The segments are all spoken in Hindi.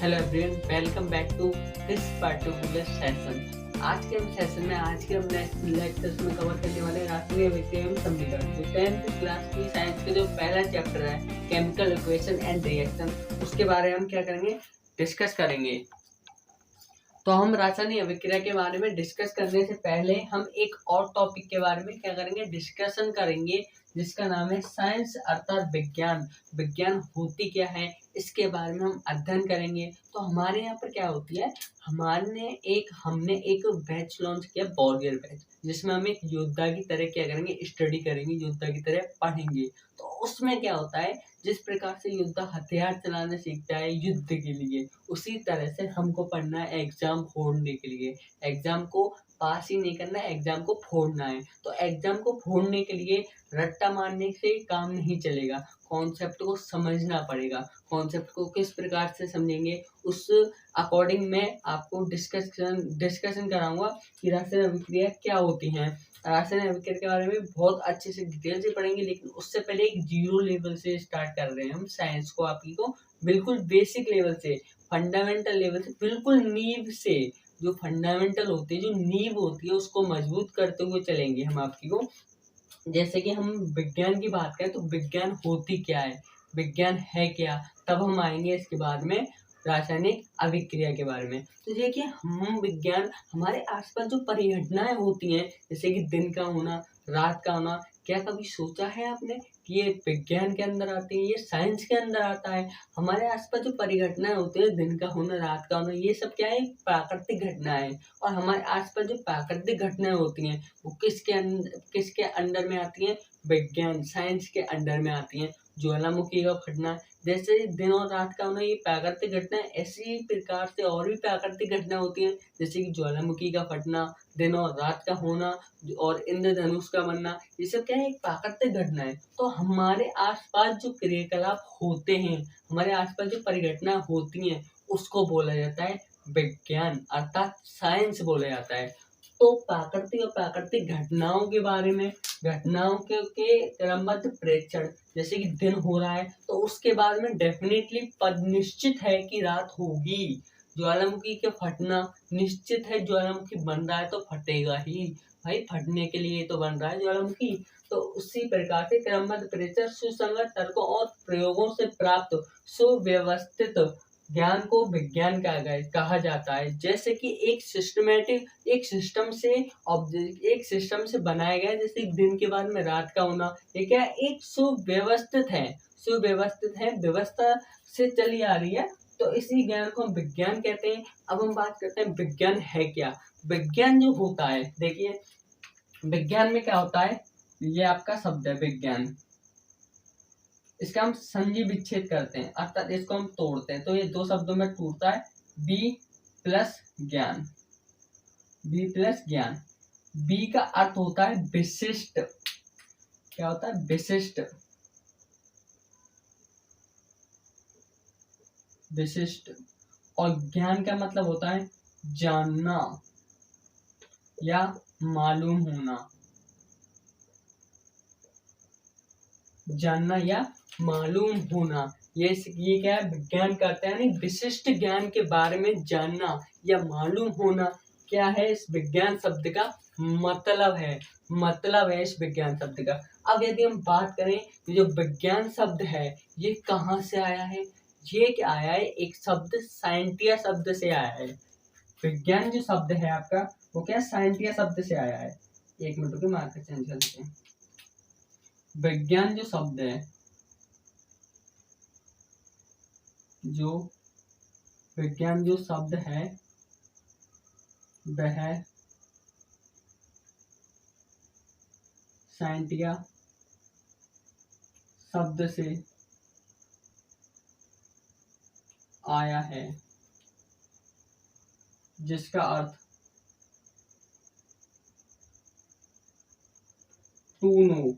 Hello everyone, welcome back to this particular session. आज के हम लेक्चर्स में कवर करने वाले रासायनिक अभिक्रिया एवं समीकरण। जो 10th क्लास की साइंस का जो पहला चैप्टर है केमिकल इक्वेशन एंड रिएक्शन, उसके बारे में हम क्या करेंगे, डिस्कस करेंगे। तो हम रासायनिक अभिक्रिया के बारे में डिस्कस करने से पहले हम एक और टॉपिक के बारे में क्या करेंगे, डिस्कशन करेंगे, जिसका नाम है साइंस अर्थात विज्ञान। विज्ञान होती क्या है, इसके बारे में हम अध्ययन करेंगे। तो हमारे यहाँ पर क्या होती है, हमने एक बैच लॉन्च किया, बोरियर बैच, जिसमें हम एक योद्धा की तरह क्या करेंगे, स्टडी करेंगे, योद्धा की तरह पढ़ेंगे। तो उसमें क्या होता है, जिस प्रकार से योद्धा हथियार चलाना सीखता है युद्ध के लिए, उसी तरह से हमको पढ़ना है एग्जाम फोड़ने के लिए। एग्जाम को पास ही नहीं करना है, एग्जाम को फोड़ना है। तो एग्जाम को फोड़ने के लिए रट्टा मारने से काम नहीं चलेगा, कॉन्सेप्ट को समझना पड़ेगा। कॉन्सेप्ट को किस प्रकार से समझेंगे, उस अकॉर्डिंग मैं आपको डिस्कशन कराऊंगा कि रासायनिक अभिक्रिया क्या होती हैं। रासायनिक अभिक्रिया के बारे में बहुत अच्छे से डिटेल से पढ़ेंगे, लेकिन उससे पहले एक जीरो लेवल से स्टार्ट कर रहे हैं हम साइंस को, आपकी को बिल्कुल बेसिक लेवल से, फंडामेंटल लेवल से, बिल्कुल नींव से। जो फंडामेंटल होती है, जो नींव होती है, उसको मजबूत करते हुए चलेंगे हम आपकी को। जैसे कि हम विज्ञान की बात करें तो विज्ञान होती क्या है, विज्ञान है क्या, तब हम आएंगे इसके बाद में रासायनिक अभिक्रिया के बारे में। तो देखिए, हम विज्ञान, हमारे आसपास जो परिघटनाएं होती हैं, जैसे कि दिन का होना, रात का होना, क्या कभी सोचा है आपने कि ये विज्ञान के अंदर आती है, ये साइंस के अंदर आता है? हमारे आसपास जो परिघटनाएं होती है, दिन का होना, रात का होना, ये सब क्या है, प्राकृतिक घटना है। और हमारे आसपास जो प्राकृतिक घटनाएं होती हैं, वो किसके अंडर में आती हैं, विज्ञान साइंस के अंडर में आती हैं। ज्वालामुखी का फटना, जैसे दिन और रात का होना, ये प्राकृतिक घटना है। ऐसी प्रकार से और भी प्राकृतिक घटना होती हैं, जैसे कि ज्वालामुखी का फटना, दिन और रात का होना, और इंद्रधनुष का बनना, ये सब क्या है, एक प्राकृतिक घटना है। तो हमारे आसपास जो क्रियाकलाप होते हैं, हमारे आसपास जो परिघटना होती हैं, उसको बोला जाता है विज्ञान अर्थात साइंस बोला जाता है। तो प्राकृतिक और प्राकृतिक घटनाओं के बारे में, घटनाओं के क्रमबद्ध प्रेक्षण, जैसे कि दिन हो रहा है तो उसके बाद में डेफिनेटली पद निश्चित है कि रात होगी। ज्वालामुखी के फटना निश्चित है, ज्वालामुखी बन रहा है तो फटेगा ही भाई, फटने के लिए तो बन रहा है ज्वालामुखी। तो उसी प्रकार से क्रमबद्ध प्रेक्षण, सुसंगत तर्कों और प्रयोगों से प्राप्त सुव्यवस्थित ज्ञान को विज्ञान कहा जाता है। जैसे कि एक सिस्टम से बनाया गया, जैसे दिन के बाद में रात का होना, ये क्या है, एक सुव्यवस्थित है, व्यवस्था से चली आ रही है। तो इसी ज्ञान को हम विज्ञान कहते हैं। अब हम बात करते हैं विज्ञान है क्या। विज्ञान जो होता है, देखिए विज्ञान में क्या होता है, ये आपका शब्द है विज्ञान, इसका हम संधि विच्छेद करते हैं, अर्थात इसको हम तोड़ते हैं, तो ये दो शब्दों में टूटता है, बी प्लस ज्ञान। बी प्लस ज्ञान, बी का अर्थ होता है विशिष्ट। क्या होता है, विशिष्ट। विशिष्ट। और ज्ञान का मतलब होता है जानना या मालूम होना। जानना या मालूम होना, ये क्या है, विज्ञान करते हैं, यानी विशिष्ट ज्ञान के बारे में जानना या मालूम होना क्या है, इस विज्ञान शब्द का मतलब है इस विज्ञान शब्द का। अब यदि हम बात करें, जो विज्ञान शब्द है, ये कहाँ से आया है, ये क्या आया है, एक शब्द साइंटिया शब्द से आया है। विज्ञान जो शब्द है आपका, वो क्या साइंटिया शब्द से आया है। एक मिनट के मार्कर चेंज करते हैं। विज्ञान जो शब्द है, विज्ञान जो शब्द है, वह साइंटिया शब्द से आया है, जिसका अर्थ टू नो,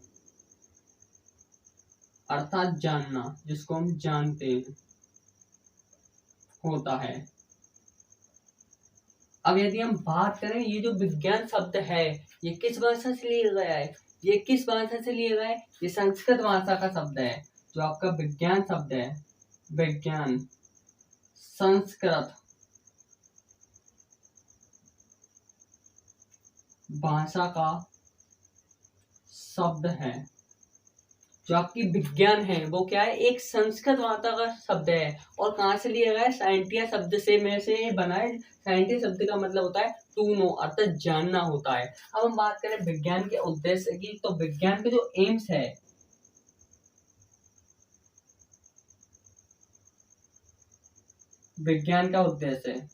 अर्थात जानना, जिसको हम जानते हैं, होता है। अब यदि हम बात करें, ये जो विज्ञान शब्द है, ये किस भाषा से लिया गया है, ये संस्कृत भाषा का शब्द है। जो आपका विज्ञान शब्द है, विज्ञान संस्कृत भाषा का शब्द है। जो आपकी विज्ञान है वो क्या है, एक संस्कृत भाषा का शब्द है। और कहाँ से लिया गया है, साइंटिया शब्द से में से बना है। साइंटिया शब्द का मतलब होता है टू नो, अर्थात जानना होता है। अब हम बात करें विज्ञान के उद्देश्य की, तो विज्ञान के जो एम्स है, विज्ञान का उद्देश्य है,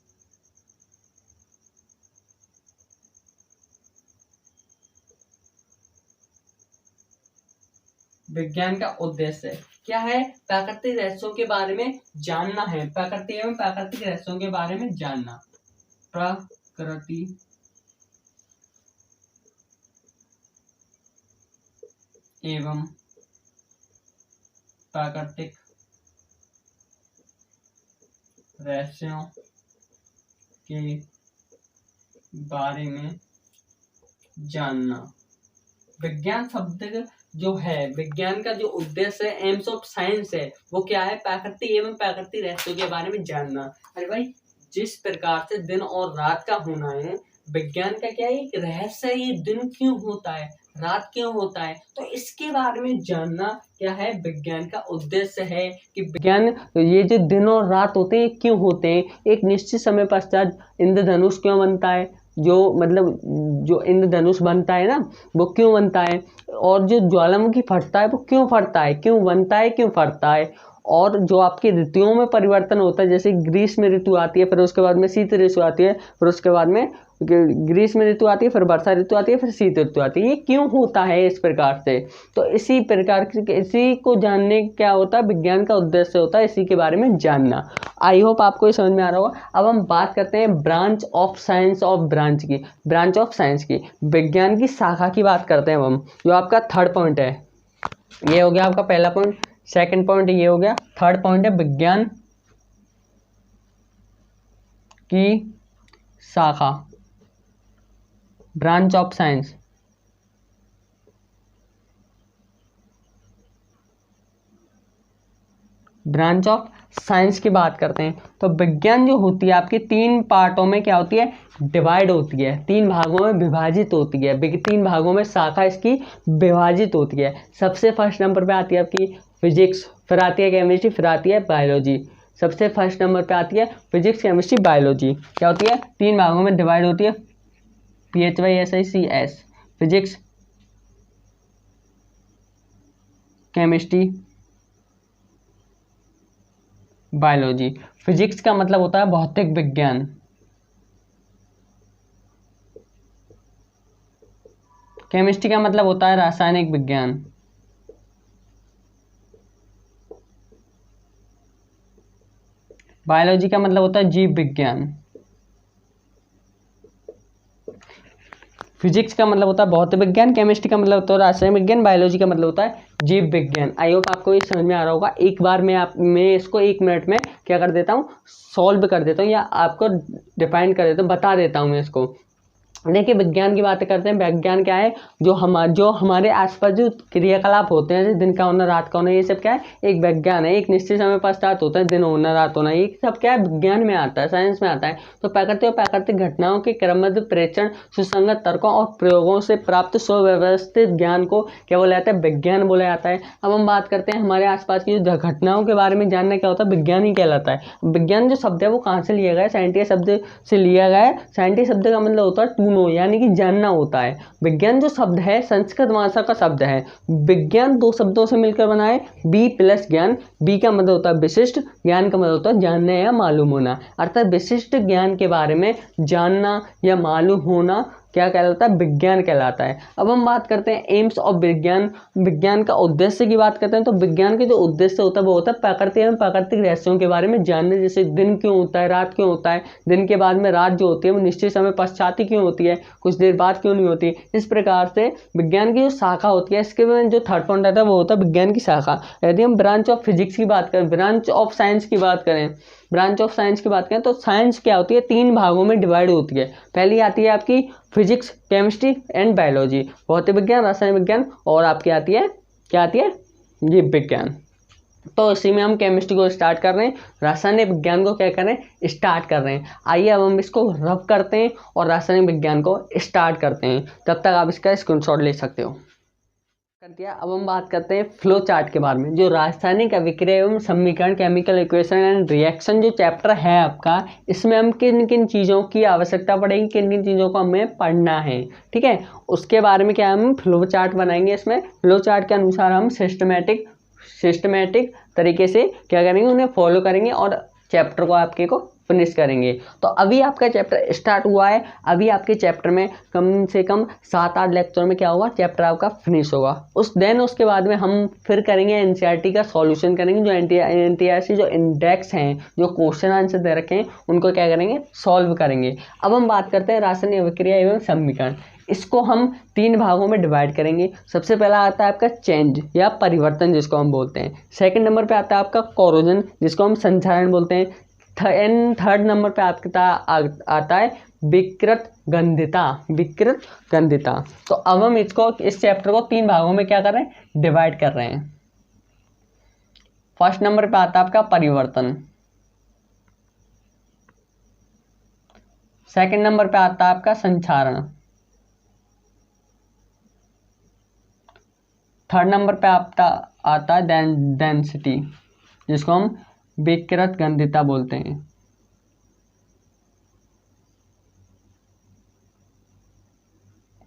विज्ञान का उद्देश्य क्या है, प्राकृतिक रहस्यों के बारे में जानना है। प्राकृतिक एवं प्राकृतिक रहस्यों के बारे में जानना। प्रकृति एवं प्राकृतिक रहस्यों के बारे में जानना। विज्ञान शब्द जो है, विज्ञान का जो उद्देश्य है, एम्स ऑफ साइंस है, वो क्या है, प्राकृतिक एवं प्राकृतिक रहस्यों के बारे में जानना। अरे भाई, जिस प्रकार से दिन और रात का होना है, विज्ञान का क्या है, एक रहस्य है। ये दिन क्यों होता है, रात क्यों होता है, तो इसके बारे में जानना क्या है, विज्ञान का उद्देश्य है। कि विज्ञान, ये जो दिन और रात होते हैं क्यों होते हैं, एक निश्चित समय पश्चात इंद्रधनुष क्यों बनता है, जो मतलब जो इंद्रधनुष बनता है ना, वो क्यों बनता है, और जो ज्वालामुखी फटता है वो क्यों फटता है, क्यों बनता है, क्यों फटता है। और जो आपकी ऋतुओं में परिवर्तन होता है, जैसे ग्रीष्म ऋतु आती है, फिर उसके बाद में शीत ऋतु आती है, फिर उसके बाद में ग्रीष्म ऋतु आती है, फिर वर्षा ऋतु आती है, फिर शीत ऋतु आती है। ये क्यों होता है इस प्रकार से, तो इसी प्रकार के, इसी को जानने क्या होता है, विज्ञान का उद्देश्य होता है इसी के बारे में जानना। आई होप आपको ये समझ में आ रहा होगा। अब हम बात करते हैं branch of science of branch की, ब्रांच ऑफ साइंस की, विज्ञान की शाखा की बात करते हैं हम। जो आपका थर्ड पॉइंट है, ये हो गया आपका पहला पॉइंट। सेकंड पॉइंट ये हो गया। थर्ड पॉइंट है विज्ञान की शाखा, branch of science. Branch of science की बात करते हैं तो विज्ञान जो होती है आपकी तीन पार्टों में क्या होती है, डिवाइड होती है, तीन भागों में विभाजित होती है। तीन भागों में शाखा इसकी विभाजित होती है। सबसे फर्स्ट नंबर पे आती है आपकी फिजिक्स, फिर आती है केमिस्ट्री, फिर आती है बायोलॉजी। सबसे फर्स्ट नंबर पे आती है फिजिक्स, केमिस्ट्री, बायोलॉजी। क्या होती है, तीन भागों में डिवाइड होती है। PHYSICS, physics, chemistry, biology. Physics का मतलब होता है भौतिक विज्ञान, केमिस्ट्री का मतलब होता है रासायनिक विज्ञान, बायोलॉजी का मतलब होता है जीव विज्ञान। फिजिक्स का मतलब होता है भौतिक विज्ञान, केमिस्ट्री का मतलब होता है रासायनिक विज्ञान, बायोलॉजी का मतलब होता है जीव विज्ञान। आई होप आपको ये समझ में आ रहा होगा। एक बार मैं इसको 1 मिनट में क्या कर देता हूँ, सॉल्व कर देता हूँ, या आपको डिफाइन कर देता हूँ, बता देता हूँ मैं इसको। देखिए, विज्ञान की बातें करते हैं। विज्ञान क्या है, जो हमारे आसपास जो क्रियाकलाप होते हैं, जैसे दिन का होना, रात का होना, ये सब क्या है, एक विज्ञान है। एक निश्चित समय पश्चात होता है दिन होना, रात होना, ये सब क्या है, विज्ञान में आता है, साइंस में आता है। तो प्राकृतिक और प्राकृतिक घटनाओं के क्रमबद्ध प्रेक्षण, सुसंगत तर्कों और प्रयोगों से प्राप्त सुव्यवस्थित ज्ञान को क्या बोला जाता है, विज्ञान बोला जाता है। अब हम बात करते हैं हमारे आसपास की जो घटनाओं के बारे में जानना क्या होता है, विज्ञान ही कहलाता है। विज्ञान जो शब्द है वो कहाँ से लिया गया है, साइंटिस्ट शब्द से लिया गया है। साइंटिस्ट शब्द का मतलब होता है टू नो, यानी कि जानना होता है। विज्ञान जो शब्द है संस्कृत भाषा का शब्द है। विज्ञान दो शब्दों से मिलकर बना है, बी प्लस ज्ञान। बी का मतलब होता है विशिष्ट, ज्ञान का मतलब होता है जानना या मालूम होना, अर्थात विशिष्ट ज्ञान के बारे में जानना या मालूम होना क्या कहलाता है, विज्ञान कहलाता है। अब हम बात करते हैं एम्स ऑफ विज्ञान, विज्ञान का उद्देश्य की बात करते हैं। तो विज्ञान के जो उद्देश्य होता है वो होता है प्राकृतिक एवं प्राकृतिक रहस्यों के बारे में जानने, जैसे दिन क्यों होता है, रात क्यों होता है, दिन के बाद में रात जो होती है वो निश्चित समय पश्चात ही क्यों होती है, कुछ देर बाद क्यों नहीं होती। इस प्रकार से विज्ञान की जो शाखा होती है, इसके में जो थर्ड पॉइंट आता है वो होता है विज्ञान की शाखा। यदि हम ब्रांच ऑफ फिजिक्स की बात करें, ब्रांच ऑफ साइंस की बात करें, ब्रांच ऑफ साइंस की बात करें तो साइंस क्या होती है, तीन भागों में डिवाइड होती है। पहली आती है आपकी फिजिक्स, केमिस्ट्री एंड बायोलॉजी, भौतिक विज्ञान, रासायनिक विज्ञान, और आपकी आती है क्या आती है, जीव विज्ञान। तो इसी में हम केमिस्ट्री को स्टार्ट कर रहे हैं, रासायनिक विज्ञान को क्या कर रहे हैं, स्टार्ट कर रहे हैं। आइए अब हम इसको रब करते हैं और रासायनिक विज्ञान को स्टार्ट करते हैं। तब तक आप इसका स्क्रीनशॉट ले सकते हो। कर दिया। अब हम बात करते हैं फ्लो चार्ट के बारे में। जो रासायनिक अभिक्रिया एवं समीकरण, केमिकल इक्वेशन एंड रिएक्शन जो चैप्टर है आपका, इसमें हम किन किन चीज़ों की आवश्यकता पड़ेगी, किन किन चीज़ों को हमें पढ़ना है, ठीक है, उसके बारे में क्या हम फ्लो चार्ट बनाएंगे। इसमें फ्लो चार्ट के अनुसार हम सिस्टमेटिक तरीके से क्या करेंगे, उन्हें फॉलो करेंगे और चैप्टर को आपके को फिनिश करेंगे। तो अभी आपका चैप्टर स्टार्ट हुआ है, अभी आपके चैप्टर में कम से कम 7-8 लेक्चर में क्या होगा, चैप्टर आपका फिनिश होगा। उसके बाद में हम फिर करेंगे एनसीईआरटी का सॉल्यूशन करेंगे। जो एनसीईआरटी जो इंडेक्स हैं, जो क्वेश्चन आंसर दे रखे हैं, उनको क्या करेंगे, सॉल्व करेंगे। अब हम बात करते हैं रासायनिक अभिक्रिया एवं समीकरण। इसको हम 3 भागों में डिवाइड करेंगे। सबसे पहला आता है आपका चेंज या परिवर्तन, जिसको हम बोलते हैं। सेकंड नंबर पे आता है आपका कोरोजन, जिसको हम संक्षारण बोलते हैं। थर्ड नंबर पे आपका आता है विकृत गंधिता। तो अब हम इस चैप्टर को 3 भागों में क्या कर रहे हैं, डिवाइड कर रहे हैं। फर्स्ट नंबर पे आता है आपका परिवर्तन, सेकंड नंबर पे आता है आपका संक्षारण, थर्ड नंबर पे आता है डेंसिटी, जिसको हम विकृत गंधिता बोलते हैं।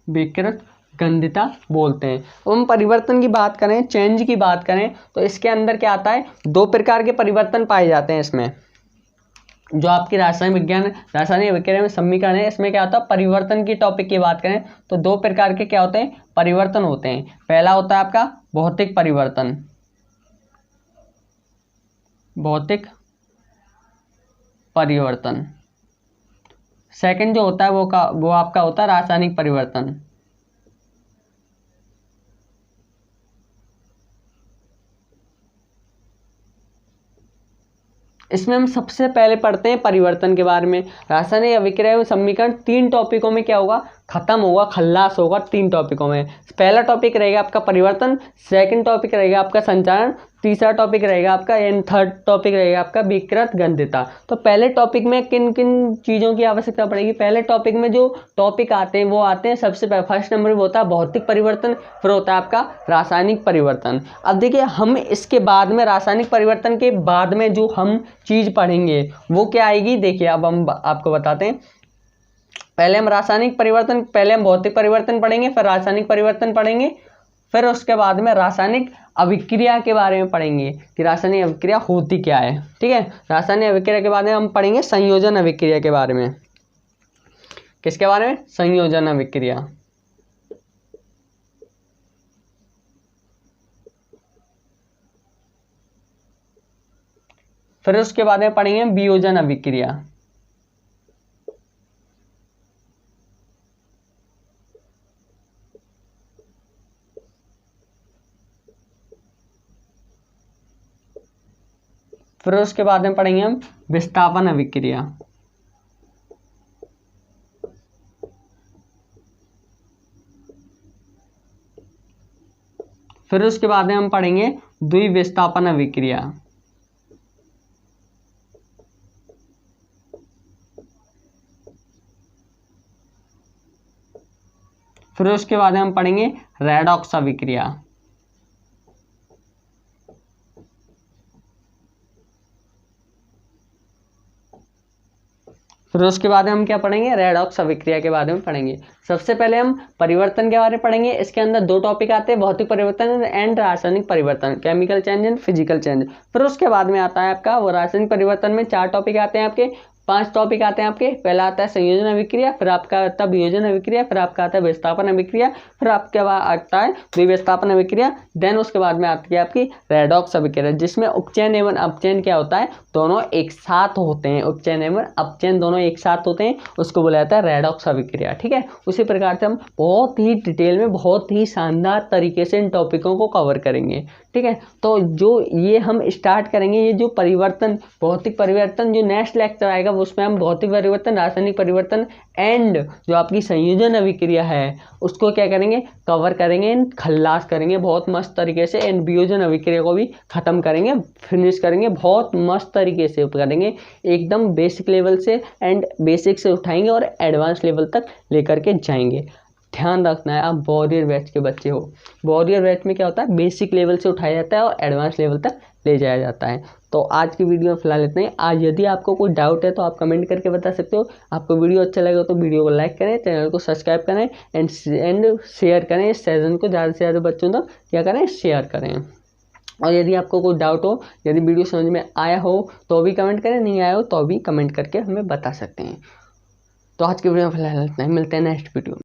विकृत गंधिता बोलते हैं। अब हम परिवर्तन की बात करें, चेंज की बात करें, तो इसके अंदर क्या आता है, 2 प्रकार के परिवर्तन पाए जाते हैं इसमें। जो आपकी रासायनिक विज्ञान में समीकरण है, इसमें क्या होता है, परिवर्तन की टॉपिक की बात करें तो 2 प्रकार के क्या होते हैं, परिवर्तन होते हैं। पहला होता है आपका भौतिक परिवर्तन। सेकंड जो होता है वो आपका होता है रासायनिक परिवर्तन। इसमें हम सबसे पहले पढ़ते हैं परिवर्तन के बारे में। रासायनिक अभिक्रिया एवं समीकरण 3 टॉपिकों में क्या होगा, खत्म होगा, खल्लास होगा 3 टॉपिकों में। पहला टॉपिक रहेगा आपका परिवर्तन, सेकंड टॉपिक रहेगा आपका संचारण, तीसरा टॉपिक रहेगा आपका थर्ड टॉपिक रहेगा आपका विकृत गंधिता। तो पहले टॉपिक में किन किन चीज़ों की आवश्यकता पड़ेगी। पहले टॉपिक में जो टॉपिक आते हैं वो आते हैं, सबसे पहले फर्स्ट नंबर पर होता है भौतिक परिवर्तन, फिर होता है आपका रासायनिक परिवर्तन। अब देखिए, हम इसके बाद में रासायनिक परिवर्तन के बाद में जो हम चीज़ पढ़ेंगे वो क्या आएगी, देखिए अब हम आपको बताते हैं। पहले हम भौतिक परिवर्तन पढ़ेंगे, फिर रासायनिक परिवर्तन पढ़ेंगे, फिर उसके बाद में रासायनिक अभिक्रिया के बारे में पढ़ेंगे कि रासायनिक अभिक्रिया होती क्या है, ठीक है। रासायनिक अभिक्रिया के बाद में हम पढ़ेंगे संयोजन अभिक्रिया के बारे में। किसके बारे में, संयोजन अभिक्रिया। फिर उसके बाद में पढ़ेंगे वियोजन अभिक्रिया। फिर उसके बाद में पढ़ेंगे हम विस्थापन अभिक्रिया। फिर उसके बाद में हम पढ़ेंगे द्विविस्थापन अभिक्रिया। फिर उसके बाद में हम पढ़ेंगे रेडॉक्स अभिक्रिया। फिर उसके बाद हम क्या पढ़ेंगे, रेडॉक्स अभिक्रिया के बारे में पढ़ेंगे। सबसे पहले हम परिवर्तन के बारे में पढ़ेंगे। इसके अंदर 2 टॉपिक आते हैं, भौतिक परिवर्तन एंड रासायनिक परिवर्तन, chemical change and physical change. फिर उसके बाद में आता है आपका वो रासायनिक परिवर्तन में 4 टॉपिक आते हैं आपके, 5 टॉपिक आते हैं आपके। पहला आता है संयोजन अभिक्रिया, फिर आपका आता है वियोजन अभिक्रिया, फिर आपका आता है विस्थापन अभिक्रिया, फिर आपके बाद आता है द्विविस्थापन अभिक्रिया। देन उसके बाद में आती है आपकी रेडॉक्स अभिक्रिया, जिसमें उपचयन एवं अपचयन क्या होता है, दोनों एक साथ होते हैं। उपचयन एवं अपचयन दोनों एक साथ होते हैं, उसको बोला जाता है रेडॉक्स अभिक्रिया, ठीक है। उसी प्रकार से हम बहुत ही डिटेल में, बहुत ही शानदार तरीके से इन टॉपिकों को कवर करेंगे, ठीक है। तो जो ये हम स्टार्ट करेंगे, ये जो परिवर्तन, भौतिक परिवर्तन, जो नेक्स्ट लेक्चर आएगा उसमें हम भौतिक परिवर्तन, रासायनिक परिवर्तन एंड जो आपकी संयोजन अभिक्रिया है उसको क्या करेंगे, कवर करेंगे, खल्लास करेंगे बहुत मस्त तरीके से। एंड वियोजन अभिक्रिया को भी खत्म करेंगे, फिनिश करेंगे, बहुत मस्त तरीके से करेंगे, एकदम बेसिक लेवल से एंड बेसिक से उठाएंगे और एडवांस लेवल तक लेकर के जाएंगे। ध्यान रखना है, आप वॉरियर बैच के बच्चे हो। वॉरियर बैच में क्या होता है, बेसिक लेवल से उठाया जाता है और एडवांस लेवल तक ले जाया जाता है। तो आज की वीडियो में फिलहाल इतना ही। आज यदि आपको कोई डाउट है तो आप कमेंट करके बता सकते हो। आपको वीडियो अच्छा लगा तो वीडियो को लाइक करें, चैनल को सब्सक्राइब करें एंड शेयर करें। इस सेशन को ज़्यादा से ज़्यादा बच्चों तक क्या करें, शेयर करें। और यदि आपको कोई डाउट हो, यदि वीडियो समझ में आया हो तो भी कमेंट करें, नहीं आया हो तो भी कमेंट करके हमें बता सकते हैं। तो आज की वीडियो में फिलहाल इतना ही, मिलते हैं नेक्स्ट वीडियो में।